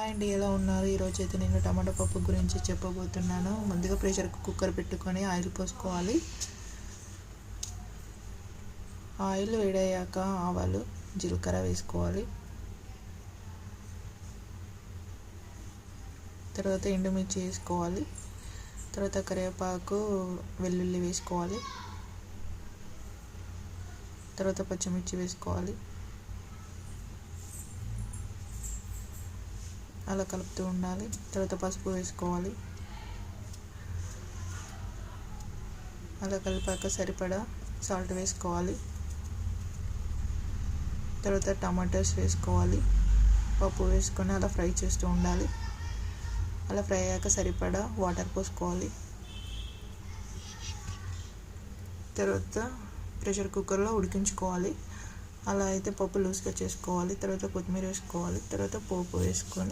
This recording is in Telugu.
హాయ్ అండి, ఎలా ఉన్నారు? ఈరోజు అయితే నేను టమాటా పప్పు గురించి చెప్పబోతున్నాను. ముందుగా ప్రెషర్ కుక్కర్ పెట్టుకొని ఆయిల్ పోసుకోవాలి. ఆయిల్ వేడయ్యాక ఆవాలు, జీలకర్ర వేసుకోవాలి. తర్వాత ఎండుమిర్చి వేసుకోవాలి. తర్వాత కరివేపాకు, వెల్లుల్లి వేసుకోవాలి. తర్వాత పచ్చిమిర్చి వేసుకోవాలి. అలా కలుపుతూ ఉండాలి. తర్వాత పసుపు వేసుకోవాలి. అలా కలిపాక సరిపడా సాల్ట్ వేసుకోవాలి. తర్వాత టమాటోస్ వేసుకోవాలి. పప్పు వేసుకొని అలా ఫ్రై చేస్తూ ఉండాలి. అలా ఫ్రై అయ్యాక సరిపడా వాటర్ పోసుకోవాలి. తర్వాత ప్రెషర్ కుక్కర్లో ఉడికించుకోవాలి. అలా అయితే పప్పు లూజ్గా చేసుకోవాలి. తర్వాత కొత్తిమీర వేసుకోవాలి. తర్వాత పోపు వేసుకొని